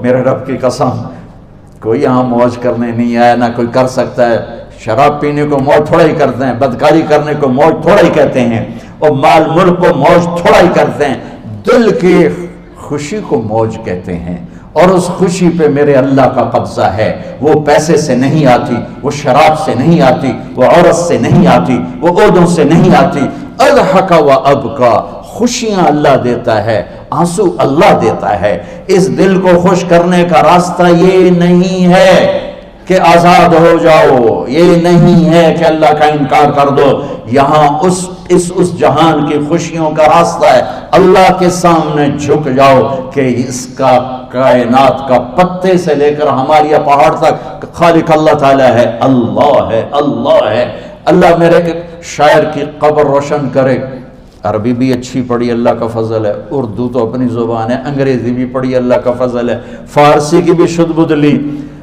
میرے رب کی قسم کوئی یہاں موج کرنے نہیں آیا، نہ کوئی کر سکتا ہے۔ شراب پینے کو موج تھوڑا ہی کرتے ہیں، بدکاری کرنے کو موج تھوڑا ہی کہتے ہیں، اور مال ملک کو موج تھوڑا ہی کرتے ہیں، دل کی خوشی کو موج کہتے ہیں۔ اور اس خوشی پہ میرے اللہ کا قبضہ ہے، وہ پیسے سے نہیں آتی، وہ شراب سے نہیں آتی، وہ عورت سے نہیں آتی، وہ عہدوں سے نہیں آتی۔ اضحک و ابکا، خوشیاں اللہ دیتا ہے، آنسو اللہ دیتا ہے۔ اس دل کو خوش کرنے کا راستہ یہ نہیں ہے کہ آزاد ہو جاؤ، یہ نہیں ہے کہ اللہ کا انکار کر دو۔ یہاں اس جہان کی خوشیوں کا راستہ ہے، اللہ کے سامنے جھک جاؤ کہ اس کا کائنات کا پتے سے لے کر ہمارے پہاڑ تک خالق اللہ تعالیٰ ہے، اللہ ہے، اللہ ہے۔ اللہ میرے شاعر کی قبر روشن کرے۔ عربی بھی اچھی پڑھی، اللہ کا فضل ہے، اردو تو اپنی زبان ہے، انگریزی بھی پڑھی، اللہ کا فضل ہے، فارسی کی بھی شد بد لی۔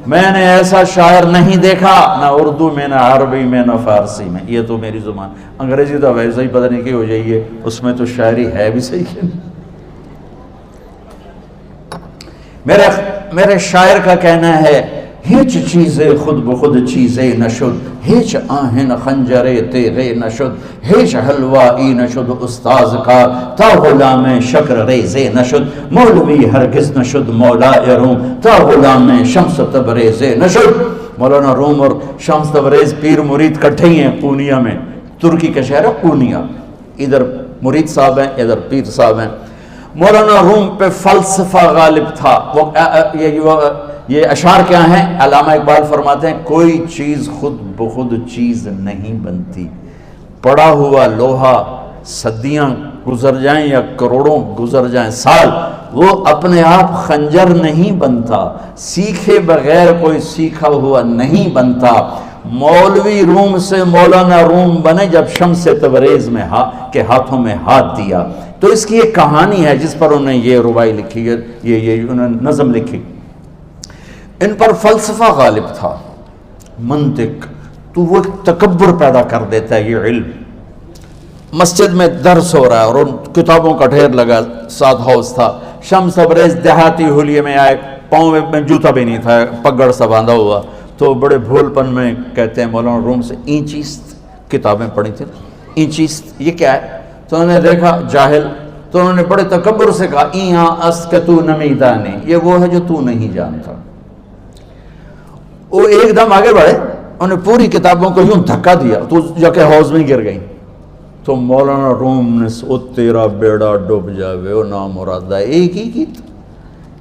میں نے ایسا شاعر نہیں دیکھا، نہ اردو میں، نہ عربی میں، نہ فارسی میں، یہ تو میری زبان۔ انگریزی تو ویسے ہی پتہ نہیں کی ہو جائیے، اس میں تو شاعری ہے بھی صحیح ہے۔ میرے شاعر کا کہنا ہے، ہیچ چیزیں خود بخود چیزیں نشد، ہیچ آہن خنجرے تیغے نشد، ہیچ حلوائی نشد استاذ کا، تا غلام شکر ریزے نشد، مولوی ہرگز نشد مولا روم، تا غلام شمس تبریزے نشد۔ مولانا روم اور شمس تبریز پیر مرید کٹھے ہی ہیں پونیا میں، ترکی کا شہر ہے پونیا، ادھر مرید صاحب ہیں، ادھر پیر صاحب ہیں۔ مولانا روم پہ فلسفہ غالب تھا۔ یہ اشعار کیا ہیں؟ علامہ اقبال فرماتے ہیں، کوئی چیز خود بخود چیز نہیں بنتی، پڑا ہوا لوہا صدیاں گزر جائیں یا کروڑوں گزر جائیں سال، وہ اپنے آپ خنجر نہیں بنتا، سیکھے بغیر کوئی سیکھا ہوا نہیں بنتا۔ مولوی روم سے مولانا روم بنے جب شمس تبریز میں کے ہاتھوں میں ہاتھ دیا۔ تو اس کی ایک کہانی ہے جس پر انہوں نے یہ ربائی لکھی ہے، یہ انہوں نے نظم لکھی۔ ان پر فلسفہ غالب تھا، منطق، تو وہ ایک تکبر پیدا کر دیتا ہے یہ علم۔ مسجد میں درس ہو رہا ہے اور ان کتابوں کا ڈھیر لگا، ساتھ ہاؤس تھا۔ شمس تبریز دیہاتی حلیے میں آئے، پاؤں میں جوتا بھی نہیں تھا، پگڑ سا باندھا ہوا، تو بڑے بھول پن میں کہتے ہیں مولانا روم سے، اینچیست کتابیں پڑھی تھیں، اینچیست یہ کیا ہے؟ تو انہوں نے دیکھا جاہل، تو انہوں نے بڑے تکبر سے کہا، ایہاں است کہ تو نمیدانی، یہ وہ ہے جو تو نہیں جانتا۔ وہ ایک دم آگے بڑھے، انہوں نے پوری کتابوں کو یوں دھکا دیا تو جا کے حوض میں گر گئی۔ تو مولانا روم نے او تیرا بیڑا ڈوب جاوے او نام مرادہ ایک ہی کی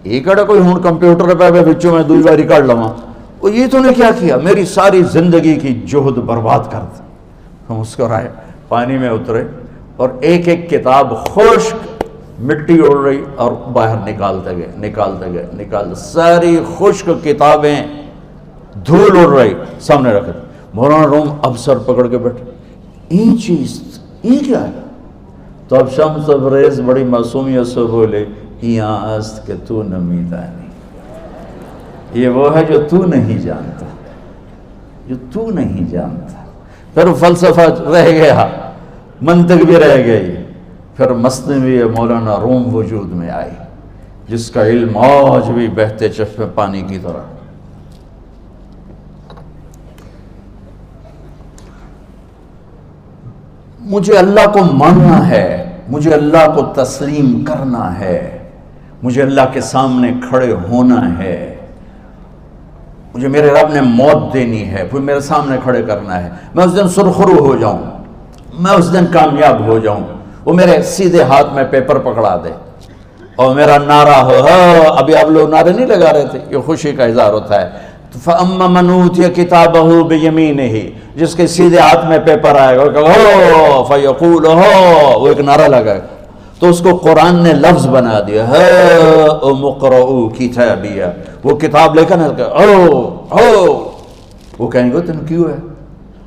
ایک اڑا کوئی ہون کمپیوٹر پہ بچوں میں دوئی باری کر لواں، وہ یہ تو نے کیا کیا، میری ساری زندگی کی جہد برباد کر دی۔ ہم مسکرائے، پانی میں اترے اور ایک ایک کتاب خشک مٹی اڑ رہی اور باہر نکالتے گئے، ساری خشک کتابیں دھول اڑ رہی سامنے رکھے۔ مولانا روم اب سر پکڑ کے بیٹھے، این چیز یہ کیا ہے؟ تو اب شمس تبریز بڑی معصومیت سے بولے، یہاں است کہ تو نمیدانی، یہ وہ ہے جو تو نہیں جانتا، جو تو نہیں جانتا۔ پھر فلسفہ رہ گیا، منطق بھی رہ گئی، پھر مثنوی مولانا روم وجود میں آئی، جس کا علم آج بھی بہتے چشمے پانی کی طرح۔ مجھے اللہ کو ماننا ہے، مجھے اللہ کو تسلیم کرنا ہے، مجھے اللہ کے سامنے کھڑے ہونا ہے، مجھے میرے رب نے موت دینی ہے، پھر میرے سامنے کھڑے کرنا ہے، میں اس دن سرخرو ہو جاؤں، میں اس دن کامیاب ہو جاؤں، وہ میرے سیدھے ہاتھ میں پیپر پکڑا دے اور میرا نعرہ ہو۔ ابھی آپ لوگ نعرے نہیں لگا رہے تھے، یہ خوشی کا اظہار ہوتا ہے۔ فَأَمَّا مَنْ أُوتِيَ كِتَابَهُ بِيَمِينِهِ، جس کے سیدھے ہاتھ میں پیپر آئے گا، فَيَقُولُ وہ ایک نعرہ لگائے گا، تو اس کو قرآن نے لفظ بنا دیا، هَاؤْمُ اقْرَءُوا كِتَابِيَهْ، وہ کتاب لے کر وہ کہیں گے تم کیوں ہے،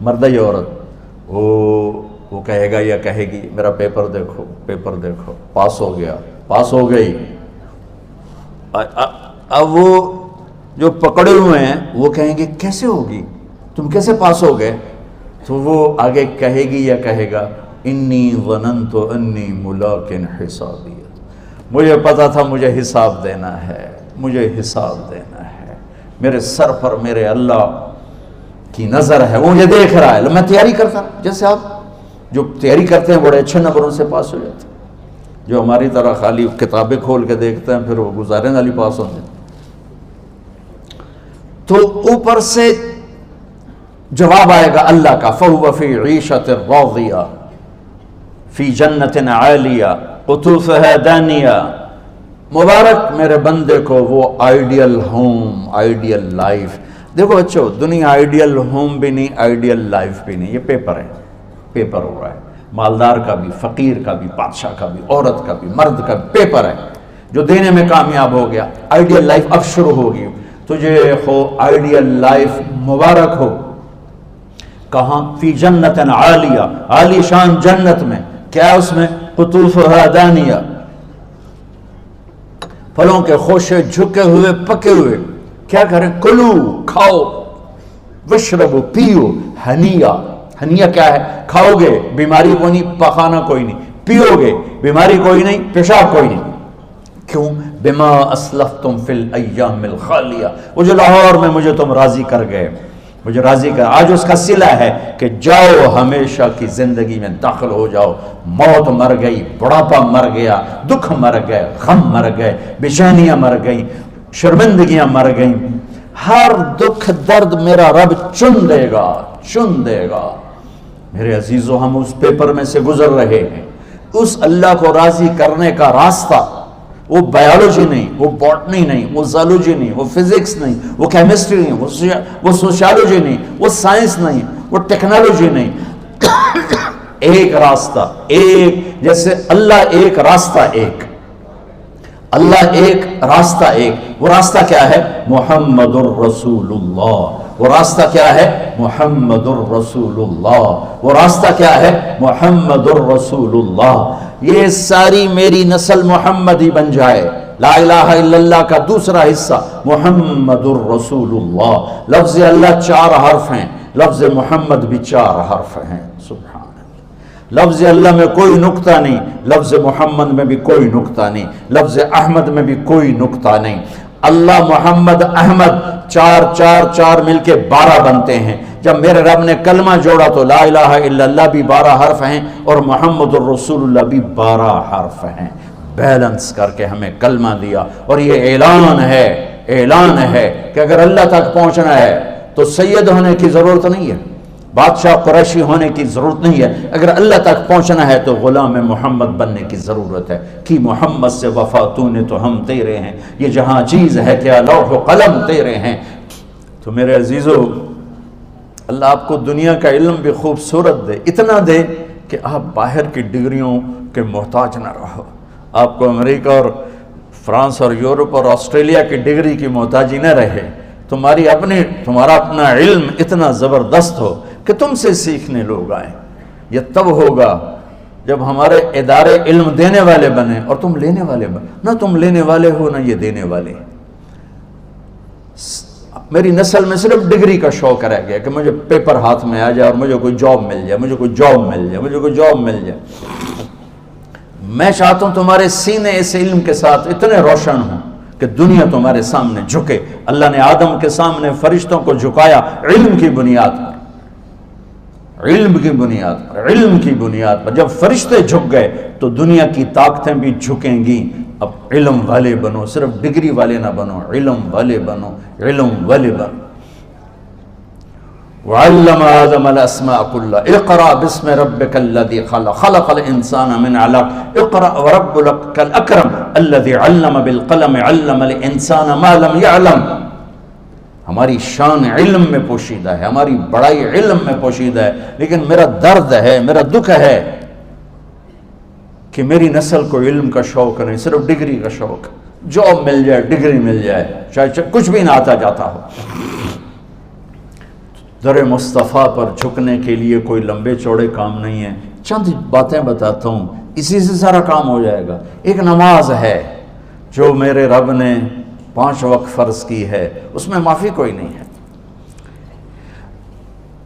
مرد یا عورت، وہ کہے گا یا کہے گی میرا پیپر دیکھو، پیپر دیکھو، پاس ہو گیا، پاس ہو گئی۔ اب وہ جو پکڑے ہوئے ہیں وہ کہیں گے کیسے ہوگی، تم کیسے پاس ہو گئے؟ تو وہ آگے کہے گی یا کہے گا، انی ظننت انی ملاق حسابی، مجھے پتا تھا مجھے حساب دینا ہے، مجھے حساب دینا ہے، میرے سر پر میرے اللہ کی نظر ہے، وہ مجھے دیکھ رہا ہے۔ میں تیاری کرتا ہوں، جیسے آپ جو تیاری کرتے ہیں بڑے اچھے نمبروں سے پاس ہو جاتے ہیں، جو ہماری طرح خالی کتابیں کھول کے دیکھتے ہیں پھر وہ گزارے والی پاس ہوتے ہیں۔ تو اوپر سے جواب آئے گا اللہ کا، فَهُوَ فِي عِيشَةٍ رَاضِيَةٍ فِي جَنَّةٍ عَالِيَةٍ قُطُوفُهَا دَانِيَةٌ۔ مبارک میرے بندے کو وہ آئیڈیل ہوم، آئیڈیل لائف۔ دیکھو بچو، دنیا آئیڈیل ہوم بھی نہیں، آئیڈیل لائف بھی نہیں، یہ پیپر ہے، پیپر ہو رہا ہے، مالدار کا بھی، فقیر کا بھی، بادشاہ کا بھی، عورت کا بھی، مرد کا بھی پیپر ہے۔ جو دینے میں کامیاب ہو گیا، آئیڈیل لائف اب شروع ہوگی۔ تجھے ہو آئیڈیل لائف مبارک ہو۔ کہاں؟ فی جنت عالیہ، عالی شان جنت میں، کیا اس میں؟ قطوفها دانیہ، پھلوں کے خوشے جھکے ہوئے پکے ہوئے۔ کیا کریں؟ کلو، کھاؤ، وشربو، پیو، ہنیا۔ ہنیا کیا ہے؟ کھاؤ گے بیماری کوئی نہیں، پخانہ کوئی نہیں، پیو گے بیماری کوئی نہیں، پیشاب کوئی نہیں۔ کیوں؟ بما اسلفتم فی الایام الخالیہ، وہ جو لاہور میں مجھے تم راضی کر گئے، مجھے راضی کر، آج اس کا صلہ ہے کہ جاؤ ہمیشہ کی زندگی میں داخل ہو جاؤ۔ موت مر گئی، بڑھاپا مر گیا، دکھ مر گئے، غم مر گئے، بے چینیاں مر گئیں، شرمندگیاں مر گئیں۔ ہر دکھ درد میرا رب چن دے گا، چن دے گا۔ میرے عزیزو، ہم اس پیپر میں سے گزر رہے ہیں۔ اس اللہ کو راضی کرنے کا راستہ، وہ بایولوجی نہیں، وہ باٹنی نہیں، وہ زالوجی نہیں، وہ فزکس نہیں، وہ کیمسٹری نہیں، وہ سوشیالوجی نہیں، وہ سائنس نہیں، وہ ٹیکنالوجی نہیں۔ ایک راستہ، ایک، جیسے اللہ ایک، راستہ ایک، اللہ ایک، راستہ ایک۔ وہ راستہ کیا ہے؟ محمد الرسول اللہ۔ وہ راستہ کیا ہے؟ محمد الرسول اللہ۔ وہ راستہ کیا ہے؟ محمد الرسول اللہ۔ یہ ساری میری نسل محمدی بن جائے۔ لا الہ الا اللہ کا دوسرا حصہ محمد الرسول اللہ۔ لفظ اللہ 4 حرف ہیں، لفظ محمد بھی 4 حرف ہیں۔ سبحان اللہ۔ لفظ اللہ میں کوئی نقطہ نہیں، لفظ محمد میں بھی کوئی نقطہ نہیں، لفظ احمد میں بھی کوئی نقطہ نہیں۔ اللہ، محمد، احمد، 4 4 4 مل کے 12 بنتے ہیں۔ جب میرے رب نے کلمہ جوڑا تو لا الہ الا اللہ بھی 12 حرف ہیں اور محمد الرسول اللہ بھی 12 حرف ہیں۔ بیلنس کر کے ہمیں کلمہ دیا، اور یہ اعلان ہے، اعلان ہے کہ اگر اللہ تک پہنچنا ہے تو سید ہونے کی ضرورت نہیں ہے، بادشاہ قریشی ہونے کی ضرورت نہیں ہے۔ اگر اللہ تک پہنچنا ہے تو غلام محمد بننے کی ضرورت ہے۔ کہ محمد سے وفا تو نے تو ہم تیرے ہیں، یہ جہاں چیز ہے کیا لوح و قلم تیرے ہیں۔ تو میرے عزیزو، اللہ آپ کو دنیا کا علم بھی خوبصورت دے، اتنا دے کہ آپ باہر کی ڈگریوں کے محتاج نہ رہو، آپ کو امریکہ اور فرانس اور یورپ اور آسٹریلیا کی ڈگری کی محتاجی نہ رہے، تمہارا اپنا علم اتنا زبردست ہو کہ تم سے سیکھنے لوگ آئیں۔ یہ تب ہوگا جب ہمارے ادارے علم دینے والے بنے اور تم لینے والے بنے، نہ تم لینے والے ہو نہ یہ دینے والے۔ میری نسل میں صرف ڈگری کا شوق رہ گیا کہ مجھے پیپر ہاتھ میں آ جائے اور مجھے کوئی جاب مل جائے، مجھے کوئی جاب مل جائے، مجھے کوئی جاب مل جائے۔ میں چاہتا ہوں تمہارے سینے اس علم کے ساتھ اتنے روشن ہوں کہ دنیا تمہارے سامنے جھکے۔ اللہ نے آدم کے سامنے فرشتوں کو جھکایا علم کی بنیاد پر، علم کی بنیاد پر، علم کی بنیاد پر۔ جب فرشتے جھک گئے تو دنیا کی طاقتیں بھی جھکیں گی۔ اب علم والے بنو، صرف ڈگری والے نہ بنو، علم والے بنو، علم والے بنو۔ وعلم آدم الاسماء كلها اقرأ باسم ربك الذي خلق خلق الانسان من علق اقرأ وربك الاكرم الذي علم بالقلم علم الانسان ما لم يعلم۔ ہماری شان علم میں پوشیدہ ہے، ہماری بڑائی علم میں پوشیدہ ہے، لیکن میرا درد ہے، میرا دکھ ہے کہ میری نسل کو علم کا شوق نہیں، صرف ڈگری کا شوق۔ جاب مل جائے، ڈگری مل جائے، چاہے کچھ بھی نہ آتا جاتا ہو۔ در مصطفیٰ پر جھکنے کے لیے کوئی لمبے چوڑے کام نہیں ہیں، چند باتیں بتاتا ہوں، اسی سے سارا کام ہو جائے گا۔ ایک نماز ہے جو میرے رب نے 5 وقت فرض کی ہے، اس میں معافی کوئی نہیں ہے۔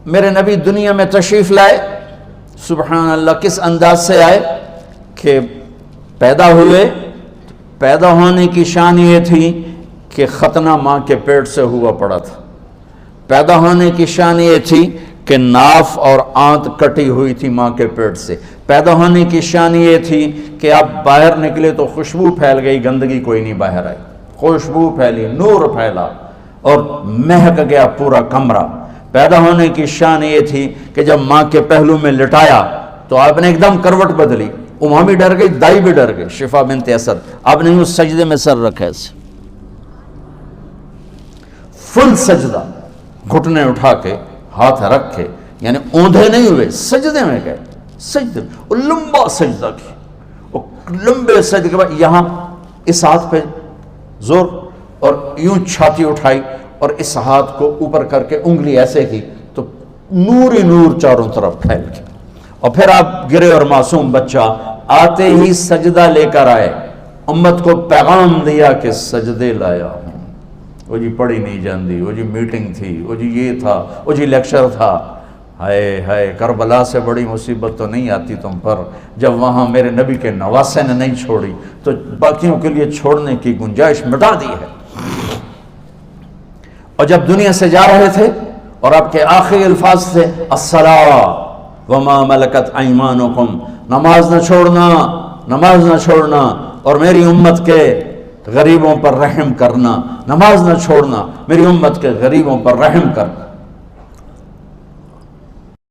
میرے نبی دنیا میں تشریف لائے، سبحان اللہ، کس انداز سے آئے کہ پیدا ہوئے، پیدا ہونے کی شان یہ تھی کہ ختنہ ماں کے پیٹ سے ہوا پڑا تھا. پیدا ہونے کی شان یہ تھی کہ ناف اور آنت کٹی ہوئی تھی ماں کے پیٹ سے. پیدا ہونے کی شان یہ تھی کہ آپ باہر نکلے تو خوشبو پھیل گئی, گندگی کوئی نہیں باہر آئی, خوشبو پھیلی, نور پھیلا اور مہک گیا پورا کمرہ. پیدا ہونے کی شان یہ تھی کہ جب ماں کے پہلو میں لٹایا تو آپ نے ایک دم کروٹ بدلی. اماں بھی ڈر گئی, دائی بھی ڈر گئی, شفا بنت اسد. آپ نے اس سجدے میں سر رکھا ایسے, فل سجدہ, گھٹنے اٹھا کے ہاتھ رکھے, یعنی اوندھے نہیں ہوئے, سجدے میں گئے. سجدے وہ لمبا سجدہ کی, وہ لمبے سجدے کے بعد یہاں اس ہاتھ پہ زور اور یوں چھاتی اٹھائی اور اس ہاتھ کو اوپر کر کے انگلی ایسے کی تو نور ہی نور چاروں طرف پھیل گیا. اور پھر آپ گرے اور معصوم بچہ آتے ہی سجدہ لے کر آئے, امت کو پیغام دیا کہ سجدے لایا ہوں. وہ جی پڑھی نہیں جاندی, وہ جی میٹنگ تھی, وہ جی یہ تھا, وہ جی لیکچر تھا. ہائے ہائے, کربلا سے بڑی مصیبت تو نہیں آتی تم پر جب وہاں میرے نبی کے نواسے نے نہیں چھوڑی تو باقیوں کے لیے چھوڑنے کی گنجائش مٹا دی ہے. اور جب دنیا سے جا رہے تھے اور آپ کے آخری الفاظ تھے الصلاۃ وما ملکت ایمانکم, نماز نہ چھوڑنا, نماز نہ چھوڑنا, اور میری امت کے غریبوں پر رحم کرنا, نماز نہ چھوڑنا, میری امت کے غریبوں پر رحم کرنا.